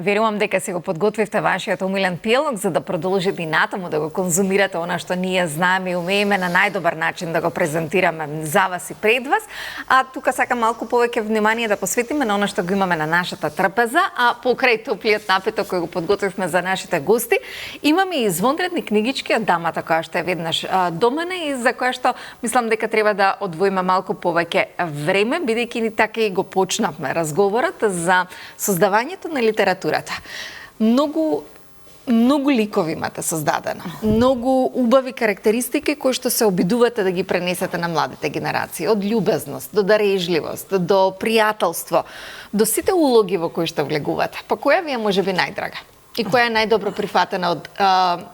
Верувам дека си го подготвивте вашиот омилен пиелог за да продолжите и натаму да го конзумирате она што ние знаеме и умееме на најдобар начин да го презентираме за вас и пред вас. А тука сакам малку повеќе внимание да посветиме на она што го имаме на нашата трпеза, а покрај топлиот напиток кој го подготвивме за нашите гости, имаме и извонредни книгички од дамата која што е веднаш до мене и за која што мислам дека треба да одвоиме малку повеќе време, бидејќи ни така и го почнавме разговорот за создавањето на литературата. Многу ликови имате создадено. Многу убави карактеристики кои што се обидувате да ги пренесете на младите генерации. Од љубезност, до дарежливост, до пријателство, до сите улоги во кои што влегувате. Па која ви е можеби најдрага? И која е најдобро прифатена од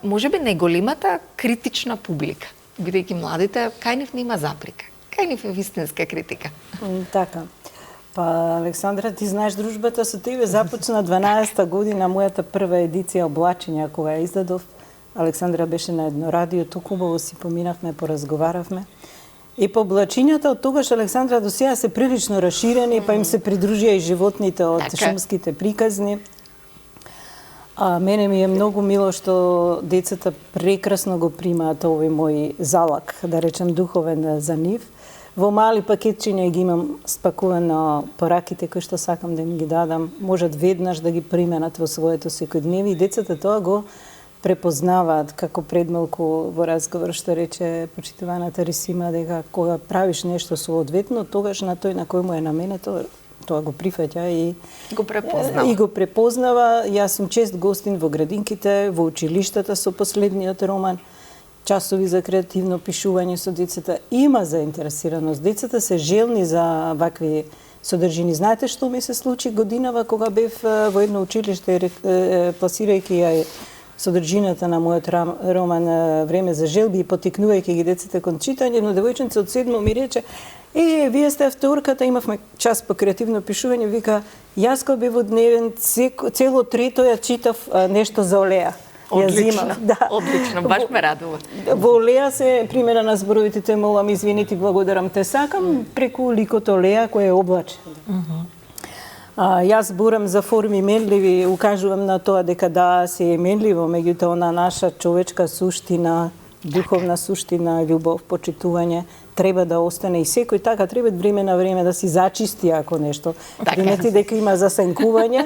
можеби најголемата критична публика? Бидејќи младите, кај нив нема заприка. Кај нив е вистинска критика. Така. Па, Александра, ти знаеш, дружбата со тебе започна 12-та година, мојата прва едиција облачења, кога ја издадов. Александра беше на едно радио, тук убаво си поминавме, поразговаравме. И по облачињата од тогаш Александра до сега се прилично расширени, па им се придружија и животните од шумските приказни. А мене ми е многу мило што децата прекрасно го примаат овој мој залак, да речем духовен за нив. Во мали пакетчиња ги имам спакувано пораките кои што сакам да им ги дадам. Можат веднаш да ги применат во своето секојдневие и децата тоа го препознаваат, како предмалку во разговор што рече почитуваната Рисима, дека кога правиш нешто соодветно, тогаш на тој на кој му е наменето, тоа го прифаќа и го препознава. Јас сум чест гостин во градинките, во училиштата со последниот роман. Часови за креативно пишување со децата. Има заинтересираност. Децата се желни за вакви содржини. Знаете што ми се случи годинава кога бев во едно училиште, пласирајќи ја содржината на мојот роман Време за желби и потикнувајќи ги децата кон читање, но девојченце од 7 ми рече: вие сте авторката, имавме час по креативно пишување, вика, јас кога бев во дневен, цело трето ја читав нешто за Олеја. Одлично, одлично, баш ме радува. Во Леја се примера на зборовите, те молам, извинити, благодарам, те сакам, преку ликото Леја кој е облачен. Јас зборам за форми менливи, укажувам на тоа дека да се е менливо, меѓутоа на наша човечка суштина, духовна суштина, љубов, почитување, треба да остане и секој така треба време на време да си зачисти ако нешто. Примети дека има засенкување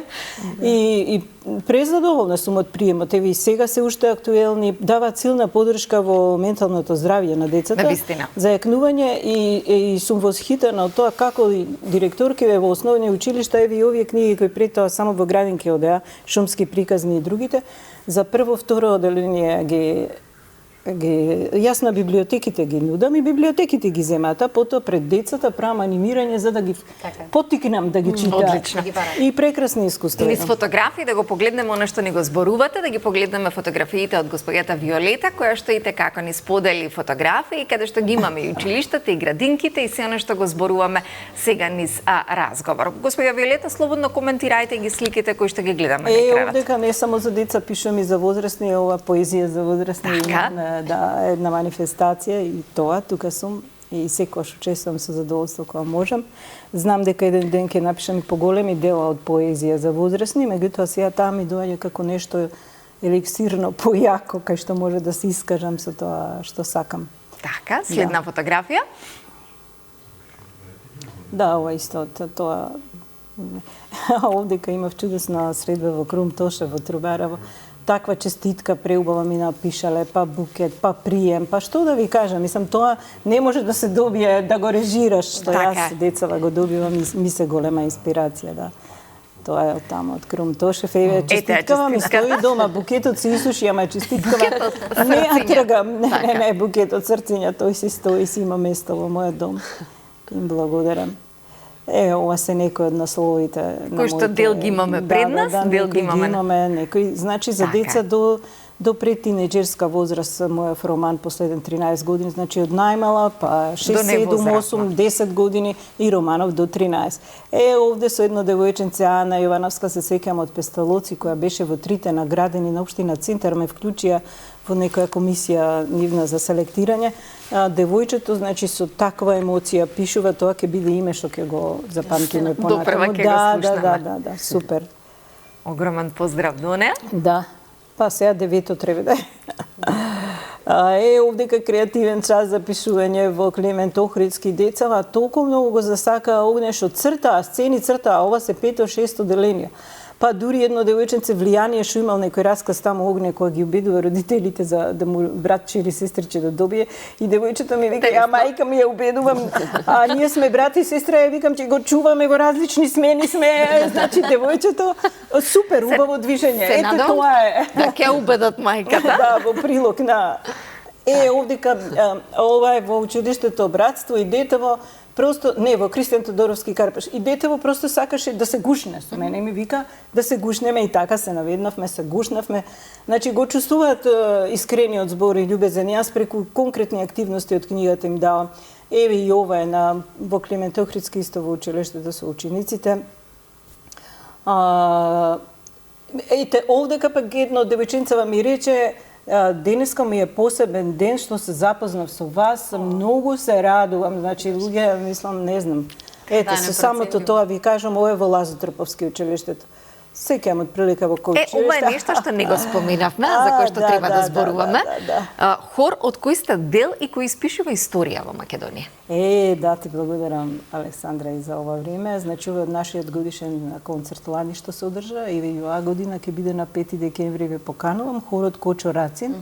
и презадоволна сум од приемот. Еве и сега се уште актуелни, даваат силна поддршка во менталното здравје на децата. Зајакнување и сум восхитена од тоа како директоркиве во основни училишта, еве и овие книги кои пред тоа само во градинки одеа, шумски приказни и другите, за прво, второ оделение ги јас на библиотеките ги нудам и библиотеките ги земаат, а потоа пред децата правам анимирање за да ги потикнам да ги читаат. И прекрасни искуства. Или с фотографии да го погледнеме она што ни го зборувате, да ги погледнеме фотографиите од господјата Виолета, која што ите како ни сподели фотографии, каде што ги имаме и училиштата, и градинките, и се она што го зборуваме сега низ разговор. Господја Виолета, слободно коментирајте ги сликите кои што ги гледаме на екранот. Овдека не само за деца, пишувам и за возрастни, ова поезија за возрастни. Да, една манифестација и тоа, тука сум и секогаш учествувам со задоволство кога можам. Знам дека еден ден ќе напишам и поголеми дела од поезија за возрастни, меѓутоа сега таа ми доаѓа како нешто еликсирно појако, кај што може да се искажам со тоа што сакам. Така, следна фотографија. Да, ова исто, тоа... Овдека имав чудесна средба во Крум Тоша, во Трубарево. Таква честитка преубава ми напишале, па букет, па прием, па што да ви кажам, мислам, тоа не може да се добие, да го режираш, што јас децава го добивам и ми се голема инспирација, да. Тоа е од таму, од Крум Тошев, честиткава ми стои дома, букетот се исуши, ама честиткава не тргам, не, букетот срциња, тој си стои, си има место во мојот дом. Им благодарам. Ова се некои од насловите на кои што дел ги имаме пред нас, дел ги имаме некои, значи за деца до предтинеџерска возраст, мојот роман последен 13 години, значи од најмала па 6, 7, 8, 10 години и романов до 13. Овде со едно девојченце Ана Јовановска се сеќам од Песталоци која беше во 3 наградени на општина Центар, ме вклучија во некоја комисија нивна за селектирање. Девојчето, значи, со таква емоција пишува, тоа ќе биде име што ќе го запамтиме понатаму. Допрева ќе го слушнеме. Да, супер. Огромен поздрав до неа. Да. Па сега 9 треба да е. Овдека креативен час за пишување во Климент Охридски децава, толку многу го засакаа огнеш од цртаа, сцени цртаа, ова се 5-6 деление. Па дури едно девојченце влијание што имал некој расказ таму огне кој ги убедува родителите за да му братче или сестриче да добие и девојчето ми вика ја мајка ми ја убедувам, а ние сме брат и сестра, ја викам че го чуваме во различни смени сме, значи девојчето супер убаво движење. Ете тоа е. Да ќе убедат мајката. Да, во прилог на овдека ова е во училиштето Братство и детево просто не во Кристијан Тодоровски Карпаш. И детево просто сакаше да се гушне со мене, ми вика да се гушнеме и така се наведнавме, се гушнавме. Значи го чувствуваат искрениот збор и љубезен. Јас преку конкретни активности од книгата им давам. Еве и ова е во Климент Охридски исто во училиштето со учениците. Ете, овдека пак едно девојченцева ми рече денеска ми е посебен ден што се запознав со вас, многу се радувам, значи луѓе, мислам, не знам. Ете, со самото тоа ви кажам, ова е во Лазо Трповски училиштето. Секој од прилика во кој училиште. Ова е нешто што не го споминавме, за кој што треба да зборуваме. Хор од кој сте дел и кој испишува историја во Македонија. Да, ти благодарам, Александра, и за ова време. Значи, ова од нашиот годишен концерт лани што се одржа и оваа година ќе биде на 5 декември, ве поканувам. Хорот Кочо Рацин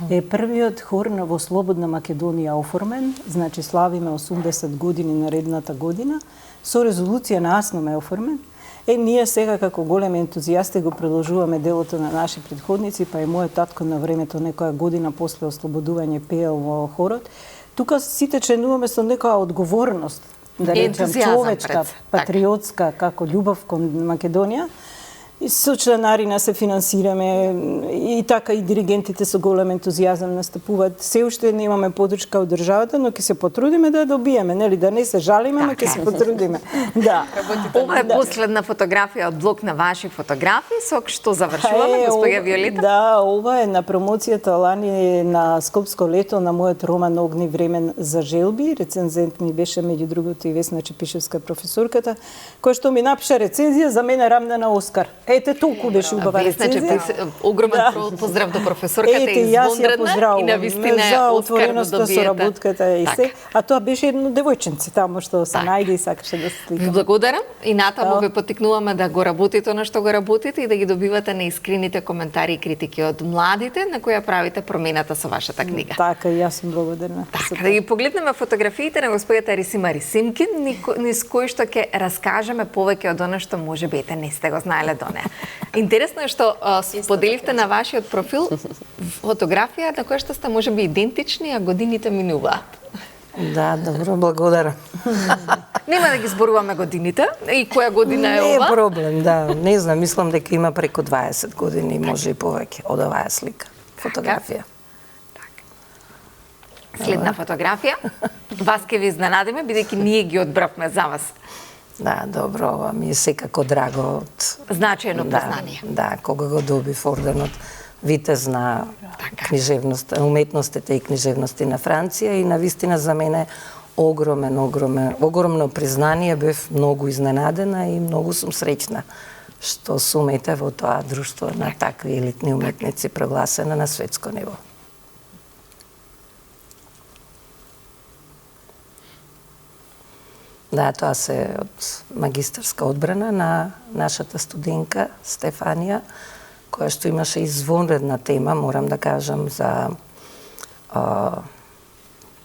е првиот хор во Слободна Македонија оформен, значи славиме 80 години наредната година, со резолуција на АСНОМ е оформен. Ние сега како големи ентузијасти го продолжуваме делото на наши предходници, па и мојот татко на времето некоја година после ослободување пеел во хорот. Тука сите членуваме со некоја одговорност, да речем човечка, патриотска, како љубов кон Македонија. И со членарина се финансираме и така и диригентите со голем ентузијазам настапуваат. Се уште немаме подршка од државата, но ќе се потрудиме да ја добиеме, нели, да не се жалиме, но ќе се потрудиме. Да. Ова е последна фотографија од блок на ваши фотографии, со што завршуваме, господја Виолета? Да, ова е на промоцијата лани на Скопско лето на мојот роман Огни времен за желби. Рецензент ми беше меѓу другото и Весна Чепишевска професорката, која што ми напиша рецензија за мене рамна на Оскар. Ете, толку беше убава рецензија. Огромен поздрав до професорката и извонредна и на вистина за отвореноста со работката и се. А тоа беше едно девојченце таму што се најде и сакаше да се слика. Благодарам и натаму ве поттикнуваме да го работите она што го работите и да ги добивате неискрените коментари и критики од младите на кои правите промената со вашата книга. Така, и јас сум благодарна. Така, да ги погледнеме фотографиите на господјата Рисима Рисимкин, низ кој што ќе раскажеме повеќе од она што можеби ете не сте го знаеле до неа. Интересно е што споделивте на вашиот профил фотографија на која што сте можеби идентични, а годините минуваат. Да, добро, благодарам. Нема да ги зборуваме годините и која година е ова? Не е проблем, да. Не знам, мислам дека има преку 20 години, може и повеќе од оваа слика, фотографија. Следна фотографија. Вас ќе ви изненадиме, бидејќи ние ги одбравме за вас. Да, добро, ова ми е секако драго од... Значајно признание. Да, кога го добив орденот Витез на книжевност, уметностите и книжевности на Франција и навистина за мене огромно признание, бев многу изненадена и многу сум среќна што сум ете во тоа друштво на такви елитни уметници прогласена на светско ниво. Да, тоа се од магистарска одбрана на нашата студентка Стефанија, која што имаше извонредна тема, морам да кажам, за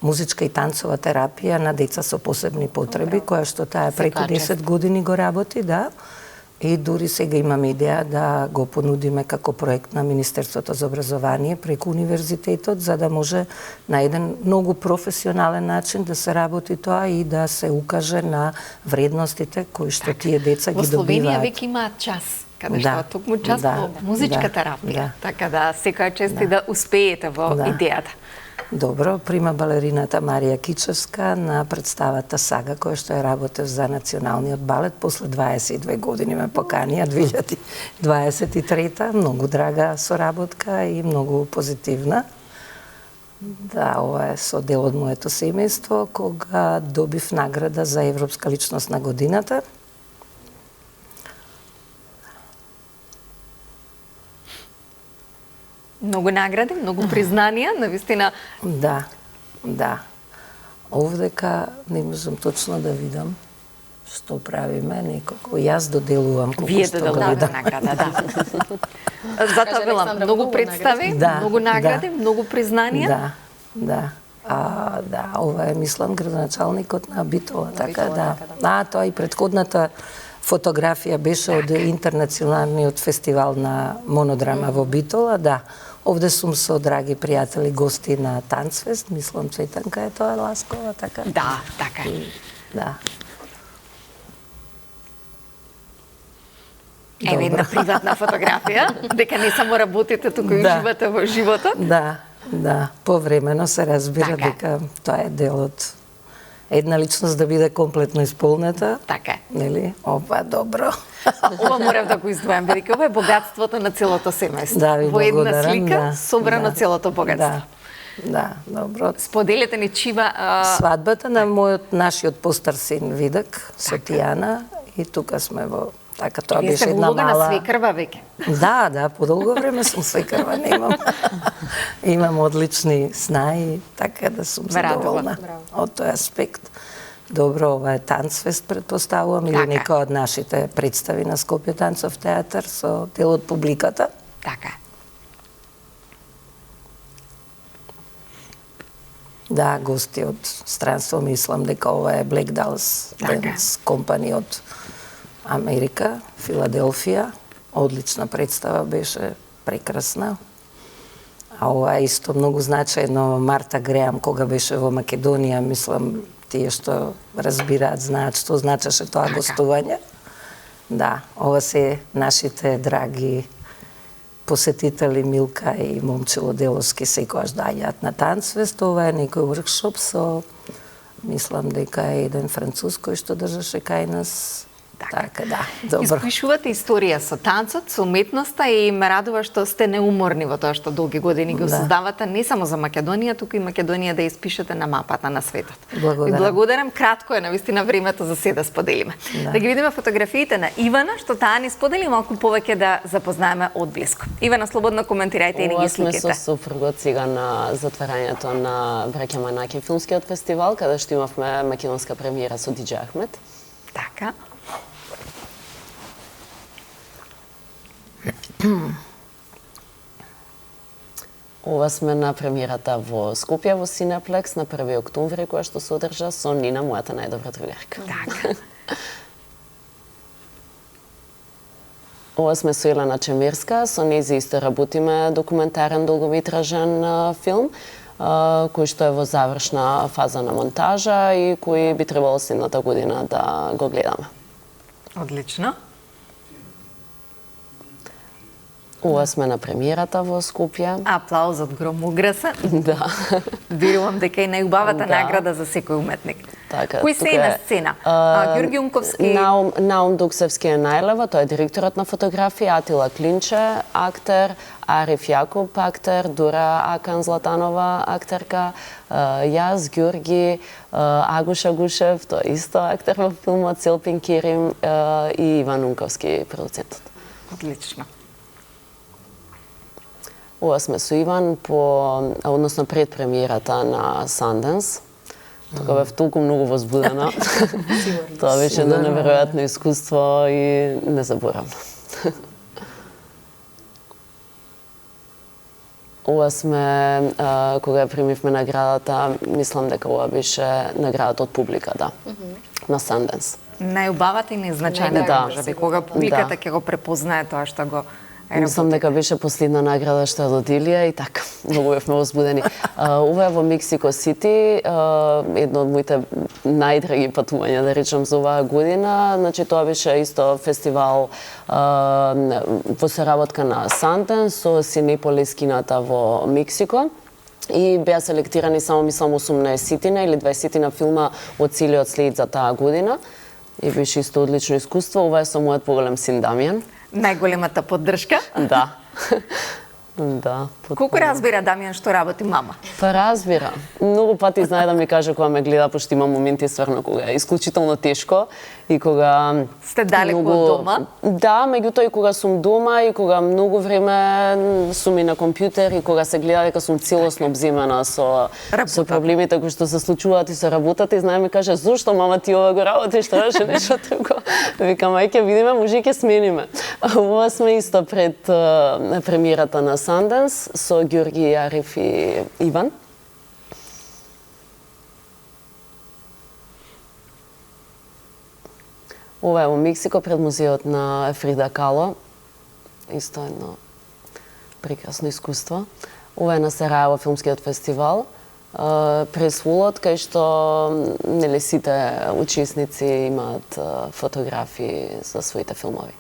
музичка и танцова терапија на деца со посебни потреби, која што таа преку 10 години го работи, да. И дури сега имаме идеја да го понудиме како проект на Министерството за образование преку универзитетот, за да може на еден многу професионален начин да се работи тоа и да се укаже на вредностите кои што тие деца ги добиваат. Во Словенија веќе имаат час, каде што токму час во музичка терапија. Така да секоја чест и да успеете во идејата. Добро, прима балерината Марија Кичевска на представата Сага, која што ја работев за националниот балет. После 22 години ме поканија, 2023-та. Многу драга соработка и многу позитивна. Да, ова е со дел од моето семејство, кога добив награда за Европска личност на годината. Многу награди, многу признанија, навистина. Да, да. Овдека не можам точно да видам што правиме, некако јас доделувам колку Вие што доделувате награда, да. Затоа велам, многу представи, многу награди, многу признанија. Да, да. Да, ова е, мислам, градоначалникот на Битола, така да. Тоа и претходната фотографија беше од интернационалниот фестивал на монодрама во Битола, да. Овде сум со драги пријатели, гости на Танцфест, мислам Цветанка е тоа Ласкова, така? Да, така. Да. Еве една приватна фотографија, дека не само работите, туку и уживате во животот. Да, повремено се разбира дека тоа е дел од една личност да биде комплетно исполнета. Така е. Нели? Ова добро. Ова морав да го издвојам, бидејќи ова е богатството на целото семејство. Да, ви во една благодарам, слика собрано целото богатство. Да, добро. Споделете ни чива свадбата на нашиот постар син Видак со Тијана и тука сме во така тоа беше една мала. Вие сте свекрва веќе. Да, подолго време сум свекрва, немам. Имам одлични снаи, така да сум задоволна од тој аспект. Добро, ова е Танцфест, предпоставувам, или некој од нашите представи на Скопје танцов театар со дел од публиката. Така. Да, гости од странство, мислам дека ова е Black Dolls Dance Company од Америка, Филаделфија. Одлична представа, беше прекрасна. А ова е исто многу значајно. Марта Греам, кога беше во Македонија, мислам, тие што разбираат, знаат што значеше тоа гостување. Да, ова се нашите драги посетители Милка и Момчило Деловски секогаш доаѓаат на Танцфест. Ова е некој workshop со, мислам дека е еден француз кој што држаше кај нас. Така, да, добро. Испишувате историја со танцот, со уметноста и ме радува што сте неуморни во тоа што долги години го создавате не само за Македонија, туку и Македонија да испишете на мапата на светот. Благодарам. И благодарам, кратко е навистина времето за се да споделиме. Да ги видиме фотографиите на Ивана, што таа ни сподели малку повеќе да запознаеме од блиско. Ивана, слободно коментирајте и ни ги сликите. Ова сме со супругот сега на затварањето на Браќа Манаки филмскиот фестивал, каде што имавме македонска премиера со Диџе Ахмет. Така. Ова сме на премиерата во Скопје во Синеплекс на 1 октомври, која што се одржа со Нина, мојата најдобра другарка. Така. Ова сме со Елена Чемерска, со нејзи исто работиме документарен долговитражен филм, кој што е во завршна фаза на монтажа и кој би требало следната година да го гледаме. Одлично. Ова сме на премиерата во Скопје. Аплаузот громоуграсен. Да. Верувам дека е најубавата награда за секој уметник. Така, кој се на сцена? Ѓорги Унковски... Наум Дуксевски е најлево, тој е директорот на фотографија, Атила Клинче, актер, Ариф Јакуб, актер, Дура Акан Златанова, актерка, јас, Ѓорги, Агуш Агушев, тој исто актер во филмот, Селпин Керим и Иван Унковски, продуцентот. Отлично. Ова сме со Иван односно пред премиерата на Sundance. Така бев толку многу возбудена. Тоа беше едно неверојатно искуство и незаборавно. Ова сме, кога ја примивме наградата, мислам дека ова беше наградата од публика, да, на Sundance. Најубавата и најзначајната, можеби, кога публиката ќе го препознае тоа што го Мислам дека беше последна награда што ја доделија и така, многу бевме возбудени. Ова е во Мексико Сити, едно од моите најдраги патувања, да речам, за оваа година. Значи, тоа беше исто фестивал во соработка на Sundance со Синеполис кината во Мексико. И беа селектирани само, мислам, 18 или 20 филма од целиот след за таа година. И беше исто одлично искуство. Ова е со мојот поголем син Дамјан. Најголемата поддршка. Да. Да. Колку разбира Дамјан што работи мама? Па разбира. Многу пати знае да ми каже кога ме гледа, пошто има моменти стварно кога е исклучително тешко и кога сте далеку од дома? Да, меѓутоа и кога сум дома и кога многу време сум и на компјутер и кога се гледа дека сум целосно обземена со проблемите кои што се случуваат и со работата и знае ми каже зошто мама ти ова го работиш, требаше нешто друго. Викам ајде видиме, може ќе смениме. Ова сме исто пред премиерата на Sundance со Ѓорги Ариф и Иван. Ова е во Мексико пред музеот на Фрида Кало. Исто едно прекрасно искуство. Ова е на Сараево филмскиот фестивал. Прес Вулот, кај што нели сите учесници имаат фотографии за своите филмови.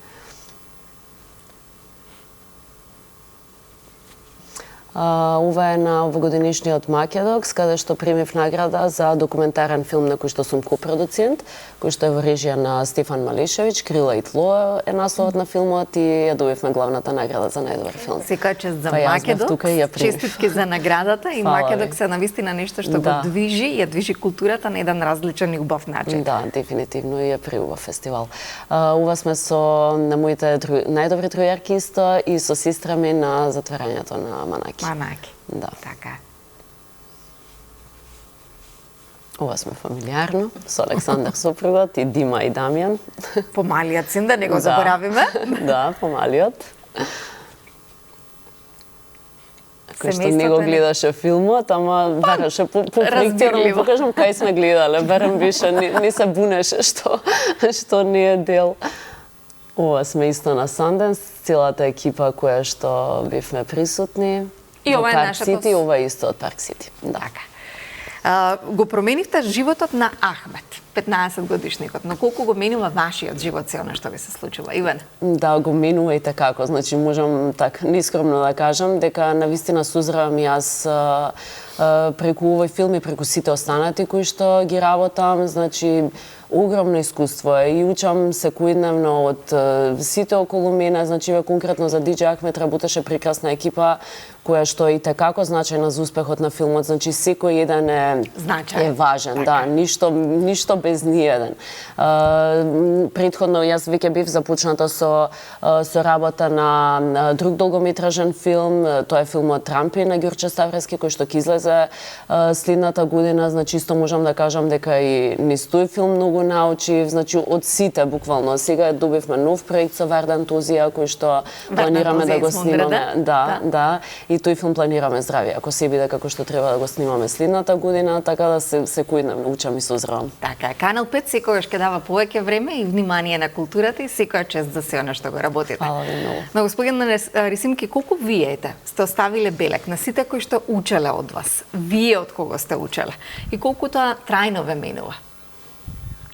Ова е на овогодишниот Македокс, каде што примив награда за документарен филм на кој што сум копродуцент, кој што е во режија на Стефан Малишевиќ, Крила и тло е насловот на филмот и ја добивме главната награда за најдобар филм. Секоја чест за Македокс, честитки за наградата и Македокс е навистина нешто што го движи, ја движи културата на еден различен и убав начин. Да, дефинитивно и е приубав фестивал. Ова сме со на моите најдобри тројарки исто и со сестра ми на затварањето на Манаки. Манаки. Да. Така. Ова сме фамилиарно, со Александар сопругот и Дима и Дамјан. Помалиот син, да не го заборавиме. Да, помалиот. Кој што не го гледаше филмот, ама бараше по проектирам да покажам кај сме гледале. Барем више, не се бунеше што не е дел. Ова сме исто на Sundance, целата екипа која што бивме присутни. И ова е Парк нашата... Сити, ова е исто од Парк Сити. Да. Го променивте животот на Ахмет, 15 годишникот, но колку го менува вашиот живот се она што ви се случува, Иван? Да, го менува и така, значи можам так нескромно да кажам дека навистина созревам и јас преку овој филм и преку сите останати кои што ги работам, значи огромно искуство е и учам секојдневно од сите околу мене, значи конкретно за DJ Ахмет работеше прекрасна екипа која што е и такако значајна за успехот на филмот, значи секој еден е важен, да, ништо без ниеден. Претходно јас веќе бев започната со работа на друг долгометражен филм, тоа е филмот Трампи на Ѓурче Ставрески кој што ќе излезе следната година, значи исто можам да кажам дека и низ тој филм многу научив, значи од сите буквално. Сега добивме нов проект со Вардан Тозија кој што планираме да го снимаме. Да. И тој филм планираме здрави, ако се биде како што треба да го снимаме следната година, така да секојдневно учам и созревам. Така, Канал 5 секогаш ќе дава повеќе време и внимание на културата и секоја чест за се она што го работите. Фала ви многу. Но господин Рисимки, колку вие сте оставиле белек на сите кои што учеле од вас? Вие од кого сте учеле? И колку тоа трајно ве менува?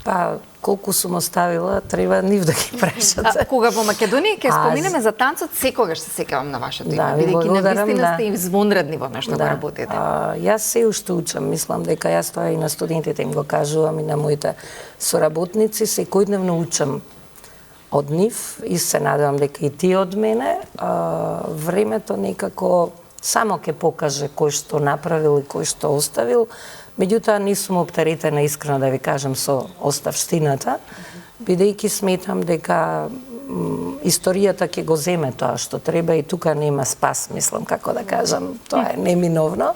Па, колку сум оставила, треба нив да ги прашате. Кога во Македонија ќе споминеме за танцот, секогаш се сеќавам на вашето име, бидејќи навистина сте извонредни во нешто го работите. Јас се уште учам, мислам дека јас тоа и на студентите им го кажувам и на моите соработници, секојдневно учам од нив и се надевам дека и тие од мене. Времето некако само ќе покаже кој што направил и кој што оставил. Меѓутоа, не сум оптеретена, искрено да ви кажам, со оставштината, бидејќи сметам дека историјата ќе го земе тоа што треба и тука нема спас, мислам, како да кажам, тоа е неминовно.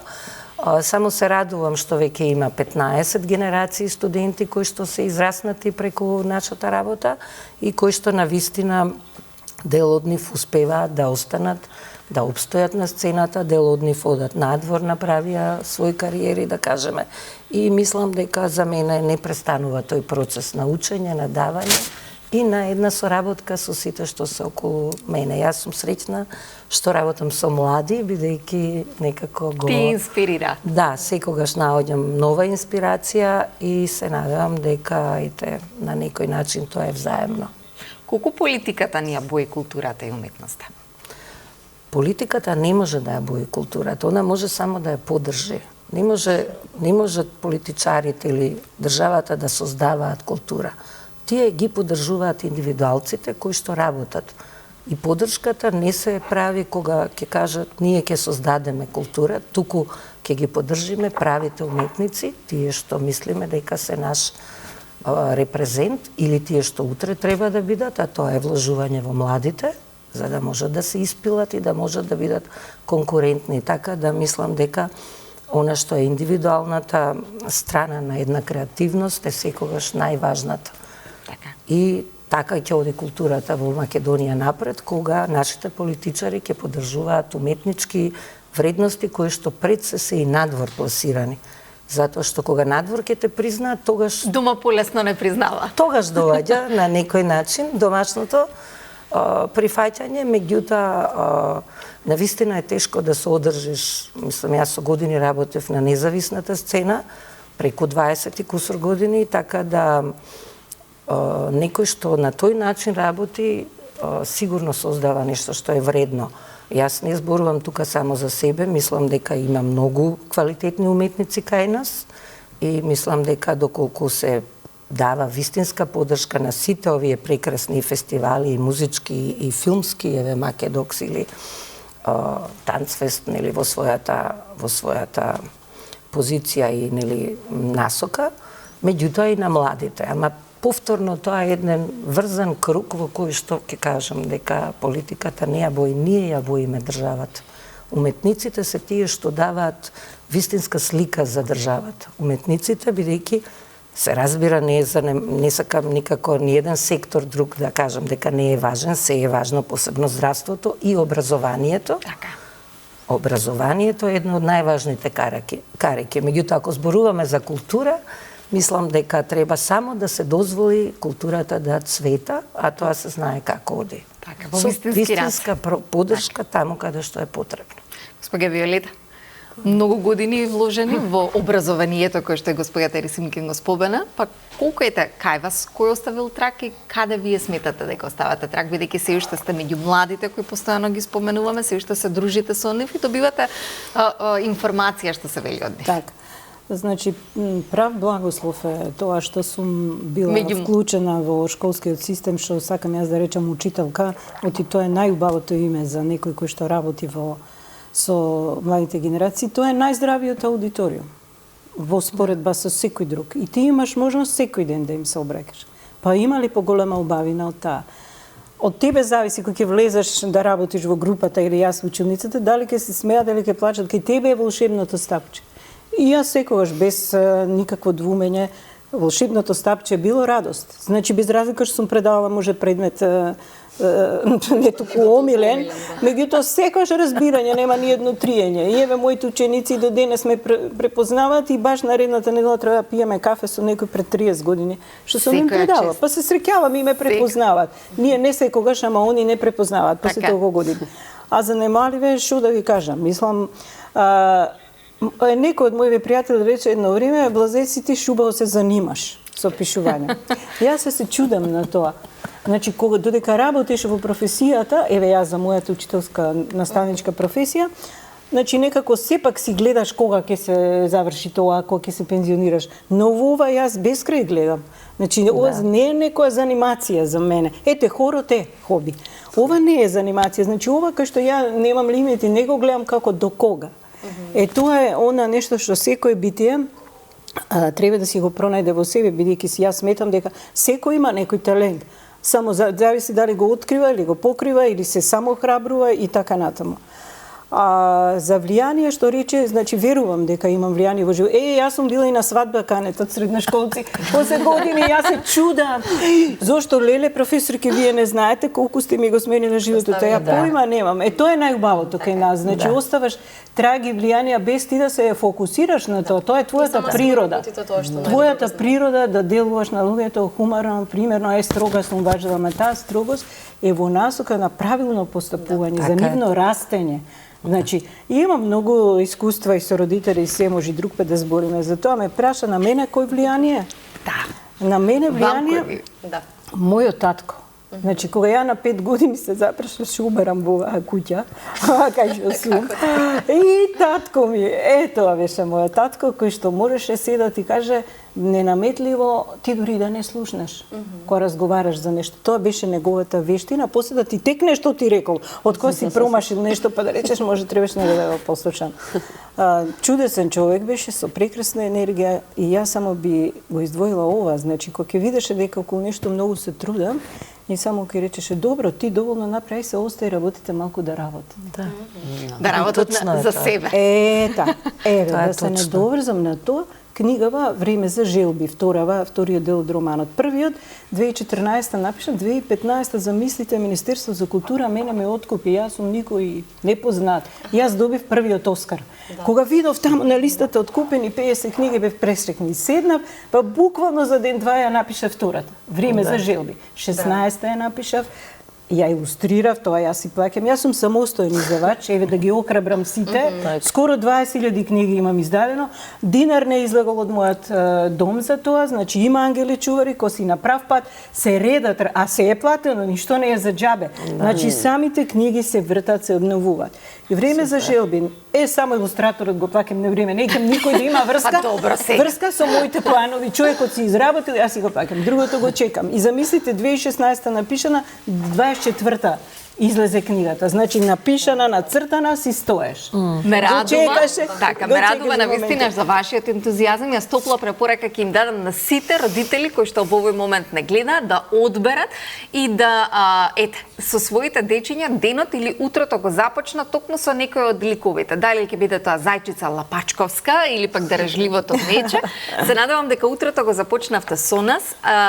Само се радувам што веќе има 15 генерации студенти кои што се израснати преку нашата работа и кои што навистина дел од нив успеваат да останат, да обстојат на сцената, дел од нив одат надвор, направија своји кариери, да кажеме. И мислам дека за мене не престанува тој процес на учење, на давање и на една соработка со сите што се околу мене. Јас сум среќна што работам со млади, бидејќи некако го... Ти инспирира. Да, секогаш наоѓам нова инспирација и се надевам дека на некој начин тоа е взаемно. Колку политиката ни ја бои културата и уметноста? Политиката не може да ја бои културата, она може само да ја поддржи. Не може политичарите или државата да создаваат култура. Тие ги поддржуваат индивидуалците кои што работат. И поддршката не се прави кога ќе кажат ние ќе создадеме култура, туку ќе ги поддржиме правите уметници, тие што мислиме дека се наш репрезент или тие што утре треба да бидат, а тоа е вложување во младите, за да можат да се испилат и да можат да бидат конкурентни. Така да мислам дека она што е индивидуалната страна на една креативност е секогаш најважната. Така. И така ќе оди културата во Македонија напред, кога нашите политичари ќе поддржуваат уметнички вредности кои што пред се и надвор пласирани. Затоа што кога надвор ќе те признаат, тогаш Дома полесно не признава. Тогаш доаѓа на некој начин домашното прифаќање, меѓутоа навистина е тешко да се одржиш. Мислам, јас со години работев на независната сцена, преку 20 и кусор години, така да некој што на тој начин работи, сигурно создава нешто што е вредно. Јас не зборувам тука само за себе, мислам дека има многу квалитетни уметници кај нас и мислам дека доколку се дава вистинска поддршка на сите овие прекрасни фестивали, и музички и филмски, еве Македокс или Танцфест, нели во својата позиција и нели насока, меѓутоа и на младите. Ама повторно тоа е еден врзан круг во кој што ќе кажам дека политиката не ја бои, ние ја боиме државата. Уметниците се тие што даваат вистинска слика за државата. Уметниците, бидејќи се разбира, не сакам никако ни еден сектор друг да кажам дека не е важен, се е важно, посебно здравството и образованието. Така. Образованието е едно од најважните карики. Меѓутоа, ако зборуваме за култура, мислам дека треба само да се дозволи културата да цвета, а тоа се знае како оди. Така, во вистинска поддршка таму каде што е потребно. Госпоѓа Виолета, многу години вложени во образованието кој што е госпоѓа Тересимкин го спомена, па колку е кај вас, кој оставил трак и каде вие сметате дека оставате трак, бидејќи се уште сте меѓу младите кои постојано ги споменуваме, се уште се дружите со нив и добивате информација што се вели од нив. Така. Значи, прав благослов е тоа што сум била вклучена во школскиот систем, што сакам јас да речам учителка, оти тоа е најубавото име за некој кој што работи со младите генерации, тоа е најздравиот аудиториум во споредба со секој друг. И ти имаш можност секој ден да им се обраќаш. Па има ли поголема убавина од таа? Од тебе зависи кој ќе влезеш да работиш во групата или јас во училницата, дали ќе се смеат, дали ќе плачат, кај тебе е волшебното стапче. И јас секогаш без никакво двумење, волшебното стапче било радост. Значи без разлика што сум предавала може предмет не толку омилен, меѓутоа секогаш разбирање, нема ни едно триење. И еве моите ученици до денес ме препознаваат и баш наредната недела треба да пиеме кафе со некој пред 30 години, што сум им предала. Па се среќавам и ме препознаваат. Ние не секогаш, ама они не препознаваат после толку години. А занемаливе, што да ви кажам, мислам, некој од моите пријатели рече едно време, Блазеци, ти шубаво се занимаш со пишување. Јас се чудам на тоа. Значи, кога додека работиш во професијата, еве јас за мојата учителска наставничка професија, значи некако сепак си гледаш кога ќе се заврши тоа, кога ќе се пензионираш. Но во ова јас бескрај гледам. Значи, ова не е некоја занимација за мене. Ете, хорот е хоби. Ова не е занимација. Значи, ова кај што ја немам лимити, не го гледам како до кога. Тоа е она нешто што секој битие треба да си го пронајде во себе, бидејќи си јас сметам дека секој има некој талент. Само зависи дали го открива или го покрива или се само храбрува и така натаму. За влијание што рече, значи верувам дека имам влијание во живот. Јас сум била и на свадба канет од средношколци. После години јас се чудам. Зошто леле професорки вие не знаете колку сте ми го смениле животот. Ја поима немам. Тоа е најубавото кај нас. Значи оставаш траги влијанија без ти да се фокусираш на тоа. Тоа е твојата природа. Твојата природа да делуваш на луѓето хуморно, примерно строга сум важила, ама таа строгост е во насока на правилно постапување, за нивно растење. Значи, имам многу искуства и со родители, и се може друг пат да збориме за тоа. Ме праша на мене кој влијание? Да. На мене влијание? Да. Мојот татко. Значи, кога ја на 5 години се запрашав, ќе уберам во оваа куќа, кај што сум. И татко ми, тоа беше мојот татко, кој што можеше се да ти каже ненаметливо, ти дури да не слушнеш, кога разговараш за нешто. Тоа беше неговата вештина, после да ти текне што ти рекол, од кој си промашил нешто, па да речеш, може требаш да го послушам. Чудесен човек беше, со прекрасна енергија, и јас само би го издвоила ова, значи, кога ќе видеше дека околу нешто многу се трудам, и само ќе речеше, добро, ти доволно направи, се остај, работите малку да работите. Да работат за себе. Да се не доврзам на тоа, книгава Време за желби, вториот дел од романот. Првиот 2014 напишан, 2015 замислите Министерство за култура мене ме откупи, јас сум никој непознат. Јас добив првиот Оскар. Кога видов таму на листата откупени 50 книги, бев пресрекна и седнав, па буквално за ден-два ја напишав втората. Време за желби. 16 ја напишав. Ја илустрирав, тоа јас си плаќам. Јас сум самостоен издавач, еве да ги окрабрам сите. Скоро 20.000 книги имам издадено. Динар не излегол од мојот дом за тоа, значи има ангели чувари кои си на прав пат, се редат, а се е платено, ништо не е за џабе. Значи самите книги се вртат, се обновуваат. И Време за желби само илустраторот го плаќам на време, некам никој да има врска. Врска со моите планови, човекот си изработил, јас си го плаќам. Другото го чекам. И замислите 2016 напишана, 24-та излезе книгата. Значи напишана, нацртана, си стоеш. Ме радува навистина за вашиот ентузијазам. Јас топла препорака ќе им дадам на сите родители кои што во овој момент не гледаат да одберат и да со своите дечиња денот или утрото го започнат токму со некој од ликовите. Дали ќе биде тоа Зајчица Лапачковска или пак Дарежливото мече. Се надевам дека утрото го започнавте со нас.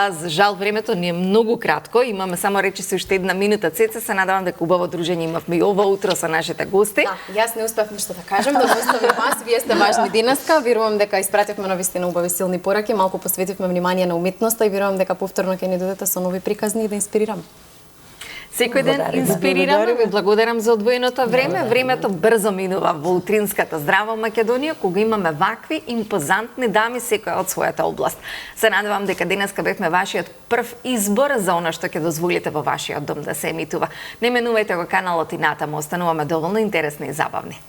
За жал времето ни е многу кратко. Имаме само речиси уште една минута. Цеца, се надевам дека убаво дружење имавме и ова утро со нашите гости. Да, јас не успев ништо да кажам, да го оставим вас. Вие сте важни денеска. Верувам дека испративме навистина убави силни пораки, малку посветивме внимание на уметноста и верувам дека повторно ќе ни додете со нови приказни и да инспирирам. Секој ден инспирираме, ви благодарам за одвоеното време. Времето брзо минува во утринската Здрава Македонија, кога имаме вакви импозантни дами секоја од својата област. Се надевам дека денеска бевме вашиот прв избор за она што ќе дозволите во вашиот дом да се емитува. Не менувајте го каналот и натаму, остануваме доволно интересни и забавни.